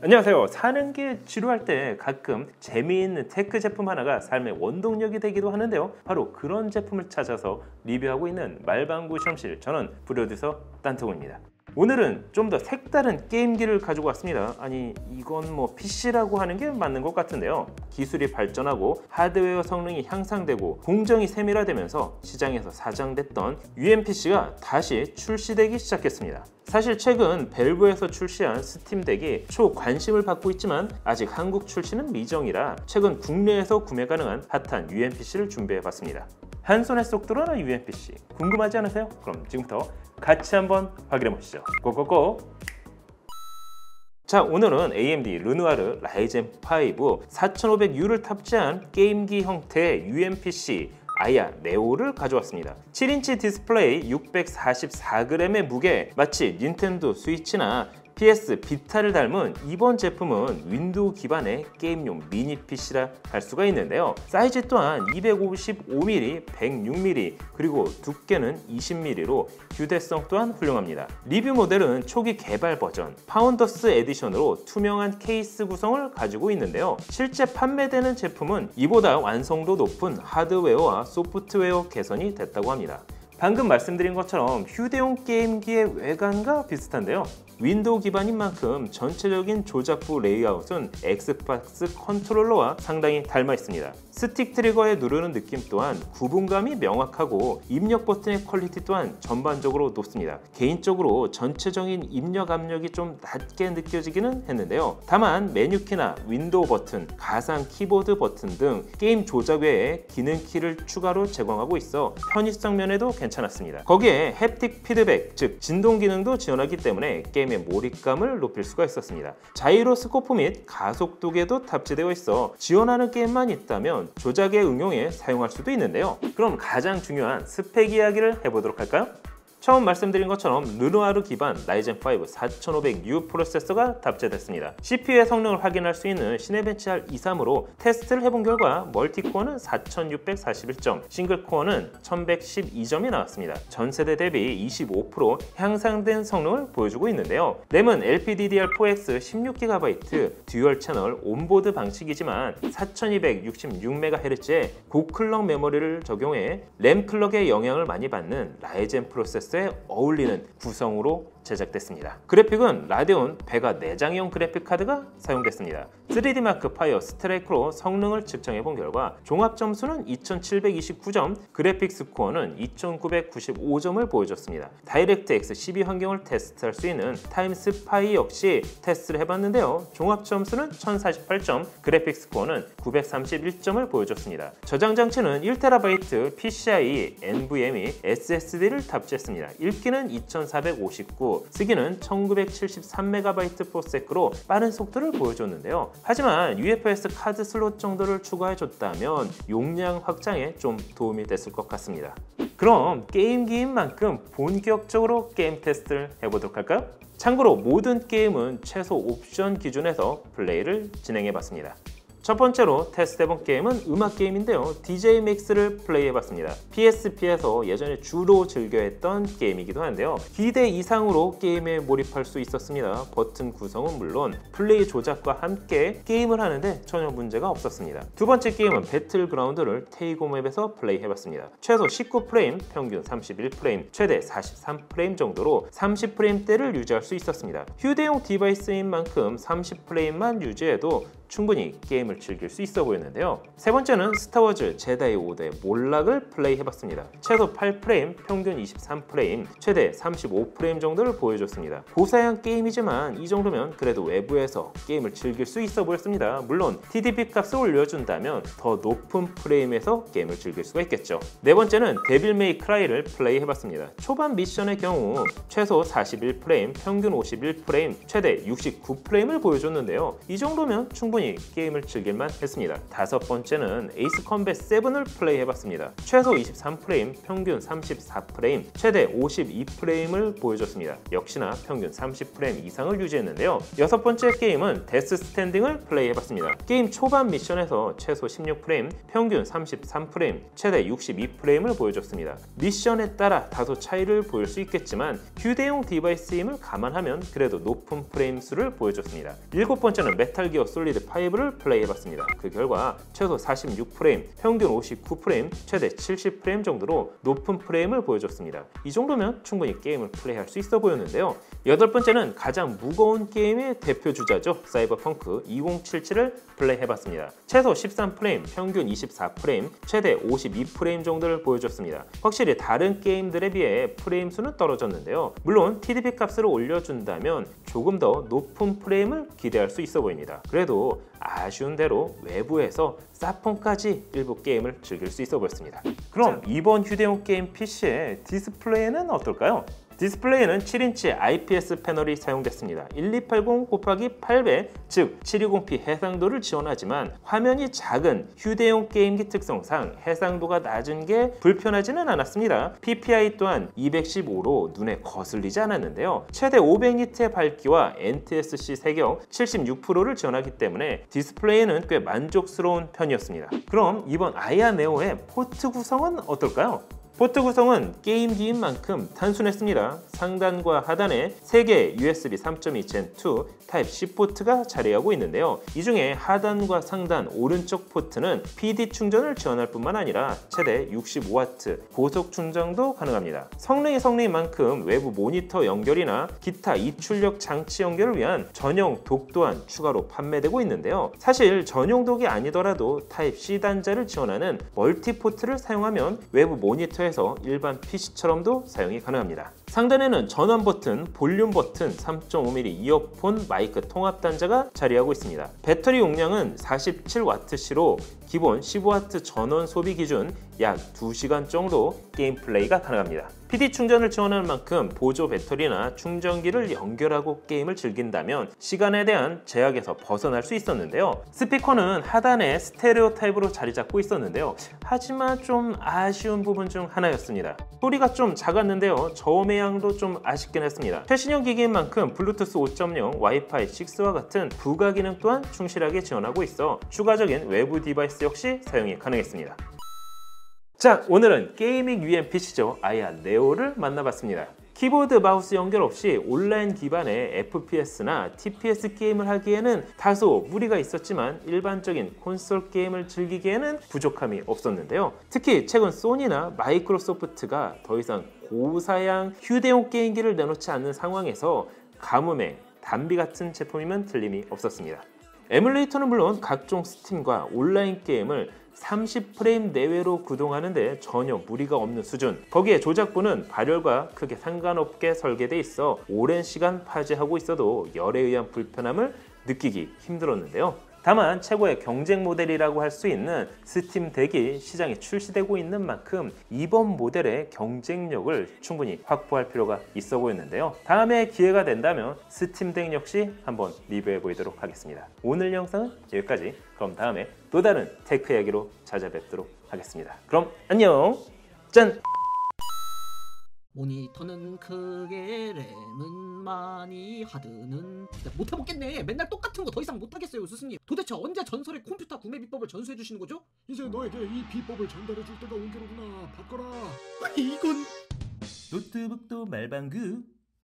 안녕하세요. 사는 게 지루할 때 가끔 재미있는 테크 제품 하나가 삶의 원동력이 되기도 하는데요. 바로 그런 제품을 찾아서 리뷰하고 있는 말방구 실험실, 저는 프로듀서 딴통입니다. 오늘은 좀 더 색다른 게임기를 가지고 왔습니다. 아니, 이건 뭐 PC라고 하는 게 맞는 것 같은데요. 기술이 발전하고 하드웨어 성능이 향상되고 공정이 세밀화되면서 시장에서 사장됐던 UMPC가 다시 출시되기 시작했습니다. 사실 최근 밸브에서 출시한 스팀덱이 초관심을 받고 있지만 아직 한국 출시는 미정이라 최근 국내에서 구매 가능한 핫한 UMPC를 준비해봤습니다. 한 손의 속도로는 UMPC 궁금하지 않으세요? 그럼 지금부터 같이 한번 확인해 보시죠. 고고고! 자, 오늘은 AMD 르누아르 라이젠 5 4500U를 탑재한 게임기 형태의 UMPC 아야 네오를 가져왔습니다. 7인치 디스플레이 644g의 무게, 마치 닌텐도 스위치나 PS 비타를 닮은 이번 제품은 윈도우 기반의 게임용 미니 PC라 할 수가 있는데요. 사이즈 또한 255mm, 106mm, 그리고 두께는 20mm로 휴대성 또한 훌륭합니다. 리뷰 모델은 초기 개발 버전 파운더스 에디션으로 투명한 케이스 구성을 가지고 있는데요. 실제 판매되는 제품은 이보다 완성도 높은 하드웨어와 소프트웨어 개선이 됐다고 합니다. 방금 말씀드린 것처럼 휴대용 게임기의 외관과 비슷한데요. 윈도우 기반인 만큼 전체적인 조작부 레이아웃은 엑스박스 컨트롤러와 상당히 닮아 있습니다. 스틱 트리거에 누르는 느낌 또한 구분감이 명확하고 입력 버튼의 퀄리티 또한 전반적으로 높습니다. 개인적으로 전체적인 입력 압력이 좀 낮게 느껴지기는 했는데요. 다만 메뉴키나 윈도우 버튼, 가상 키보드 버튼 등 게임 조작 외에 기능 키를 추가로 제공하고 있어 편의성 면에도 괜찮았습니다. 거기에 햅틱 피드백, 즉 진동 기능도 지원하기 때문에 게임의 몰입감을 높일 수가 있었습니다. 자이로스코프 및 가속도계도 탑재되어 있어 지원하는 게임만 있다면 조작의 응용에 사용할 수도 있는데요. 그럼 가장 중요한 스펙 이야기를 해보도록 할까요? 처음 말씀드린 것처럼 르누아르 기반 라이젠 5 4500U 프로세서가 탑재됐습니다. CPU의 성능을 확인할 수 있는 시네벤치 R23으로 테스트를 해본 결과 멀티코어는 4641점, 싱글코어는 1112점이 나왔습니다. 전세대 대비 25% 향상된 성능을 보여주고 있는데요. 램은 LPDDR4X 16GB 듀얼 채널 온보드 방식이지만 4266MHz의 고클럭 메모리를 적용해 램 클럭의 영향을 많이 받는 라이젠 프로세서 어울리는 구성으로 제작됐습니다. 그래픽은 라데온 베가 내장형 그래픽 카드가 사용됐습니다. 3D 마크 파이어 스트라이크로 성능을 측정해본 결과 종합 점수는 2729점, 그래픽 스코어는 2995점을 보여줬습니다. 다이렉트 X 12 환경을 테스트할 수 있는 타임스파이 역시 테스트를 해봤는데요. 종합 점수는 1048점, 그래픽 스코어는 931점을 보여줬습니다. 저장 장치는 1TB PCIe NVMe SSD를 탑재했습니다. 읽기는 2459, 쓰기는 1973MB/s로 빠른 속도를 보여줬는데요. 하지만 UFS 카드 슬롯 정도를 추가해줬다면 용량 확장에 좀 도움이 됐을 것 같습니다. 그럼 게임기인 만큼 본격적으로 게임 테스트를 해보도록 할까요? 참고로 모든 게임은 최소 옵션 기준에서 플레이를 진행해봤습니다. 첫 번째로 테스트해본 게임은 음악 게임인데요. DJ Max를 플레이해봤습니다. PSP에서 예전에 주로 즐겨했던 게임이기도 한데요. 기대 이상으로 게임에 몰입할 수 있었습니다. 버튼 구성은 물론 플레이 조작과 함께 게임을 하는데 전혀 문제가 없었습니다. 두 번째 게임은 배틀그라운드를 테이고 맵에서 플레이해봤습니다. 최소 19프레임, 평균 31프레임, 최대 43프레임 정도로 30프레임대를 유지할 수 있었습니다. 휴대용 디바이스인 만큼 30프레임만 유지해도 충분히 게임을 즐길 수 있어 보였는데요. 세 번째는 스타워즈 제다이 5대 몰락을 플레이해봤습니다. 최소 8프레임, 평균 23프레임, 최대 35프레임 정도를 보여줬습니다. 고사양 게임이지만 이 정도면 그래도 외부에서 게임을 즐길 수 있어 보였습니다. 물론 TDP 값을 올려준다면 더 높은 프레임에서 게임을 즐길 수가 있겠죠. 네 번째는 데빌 메이 크라이를 플레이해봤습니다. 초반 미션의 경우 최소 41프레임, 평균 51프레임, 최대 69프레임을 보여줬는데요. 이 정도면 충분히 충분히 게임을 즐길만 했습니다. 다섯 번째는 에이스 컴뱃 7을 플레이해봤습니다. 최소 23프레임, 평균 34프레임, 최대 52프레임을 보여줬습니다. 역시나 평균 30프레임 이상을 유지했는데요. 여섯 번째 게임은 데스 스탠딩을 플레이해봤습니다. 게임 초반 미션에서 최소 16프레임, 평균 33프레임, 최대 62프레임을 보여줬습니다. 미션에 따라 다소 차이를 보일 수 있겠지만 휴대용 디바이스임을 감안하면 그래도 높은 프레임 수를 보여줬습니다. 일곱 번째는 메탈 기어 솔리드 5를 플레이해봤습니다. 그 결과 최소 46프레임, 평균 59프레임, 최대 70프레임 정도로 높은 프레임을 보여줬습니다. 이 정도면 충분히 게임을 플레이할 수 있어 보였는데요. 여덟 번째는 가장 무거운 게임의 대표 주자죠. 사이버펑크 2077을 플레이해봤습니다. 최소 13프레임, 평균 24프레임, 최대 52프레임 정도를 보여줬습니다. 확실히 다른 게임들에 비해 프레임 수는 떨어졌는데요. 물론 TDP 값을 올려준다면 조금 더 높은 프레임을 기대할 수 있어 보입니다. 그래도 아쉬운 대로 외부에서 사폰까지 일부 게임을 즐길 수 있어 보였습니다. 그럼 이번 휴대용 게임 PC의 디스플레이는 어떨까요? 디스플레이는 7인치 IPS 패널이 사용됐습니다. 1280x800, 즉 720p 해상도를 지원하지만 화면이 작은 휴대용 게임기 특성상 해상도가 낮은 게 불편하지는 않았습니다. PPI 또한 215로 눈에 거슬리지 않았는데요. 최대 500니트의 밝기와 NTSC 세경 76%를 지원하기 때문에 디스플레이는 꽤 만족스러운 편이었습니다. 그럼 이번 아이아 네오의 포트 구성은 어떨까요? 포트 구성은 게임기인 만큼 단순했습니다. 상단과 하단에 3개의 USB 3.2 Gen2 타입C 포트가 자리하고 있는데요. 이 중에 하단과 상단 오른쪽 포트는 PD 충전을 지원할 뿐만 아니라 최대 65W 고속 충전도 가능합니다. 성능인 만큼 외부 모니터 연결이나 기타 이출력 장치 연결을 위한 전용 독 또한 추가로 판매되고 있는데요. 사실 전용 독이 아니더라도 타입C 단자를 지원하는 멀티포트를 사용하면 외부 모니터에서 일반 PC처럼도 사용이 가능합니다. 상단에는 전원 버튼, 볼륨 버튼, 3.5mm 이어폰, 마이크 통합 단자가 자리하고 있습니다. 배터리 용량은 47W시로 기본 15W 전원 소비 기준 약 2시간 정도 게임 플레이가 가능합니다. PD 충전을 지원하는 만큼 보조 배터리나 충전기를 연결하고 게임을 즐긴다면 시간에 대한 제약에서 벗어날 수 있었는데요. 스피커는 하단에 스테레오 타입으로 자리 잡고 있었는데요. 하지만 좀 아쉬운 부분 중 하나였습니다. 소리가 좀 작았는데요. 저음의 양도 좀 아쉽긴 했습니다. 최신형 기기인 만큼 블루투스 5.0, 와이파이 6와 같은 부가 기능 또한 충실하게 지원하고 있어 추가적인 외부 디바이스 역시 사용이 가능했습니다. 자, 오늘은 게이밍 UM PC죠. 아이아 네오를 만나봤습니다. 키보드 마우스 연결 없이 온라인 기반의 FPS나 TPS 게임을 하기에는 다소 무리가 있었지만 일반적인 콘솔 게임을 즐기기에는 부족함이 없었는데요. 특히 최근 소니나 마이크로소프트가 더 이상 고사양 휴대용 게임기를 내놓지 않는 상황에서 가뭄에 단비 같은 제품이면 틀림이 없었습니다. 에뮬레이터는 물론 각종 스팀과 온라인 게임을 30프레임 내외로 구동하는데 전혀 무리가 없는 수준. 거기에 조작부는 발열과 크게 상관없게 설계돼 있어 오랜 시간 파지하고 있어도 열에 의한 불편함을 느끼기 힘들었는데요. 다만 최고의 경쟁 모델이라고 할 수 있는 스팀 덱이 시장에 출시되고 있는 만큼 이번 모델의 경쟁력을 충분히 확보할 필요가 있어 보였는데요. 다음에 기회가 된다면 스팀 덱 역시 한번 리뷰해 보도록 하겠습니다. 오늘 영상은 여기까지. 그럼 다음에 또 다른 테크 이야기로 찾아뵙도록 하겠습니다. 그럼 안녕. 짠! 모니터는 크게, 램은 많이, 하드는 진짜 못해먹겠네. 맨날 똑같은 거 더 이상 못하겠어요, 스승님. 도대체 언제 전설의 컴퓨터 구매 비법을 전수해 주시는 거죠? 이제 너에게 이 비법을 전달해 줄 때가 온 게로구나. 바꿔라. 이건 노트북도 말방구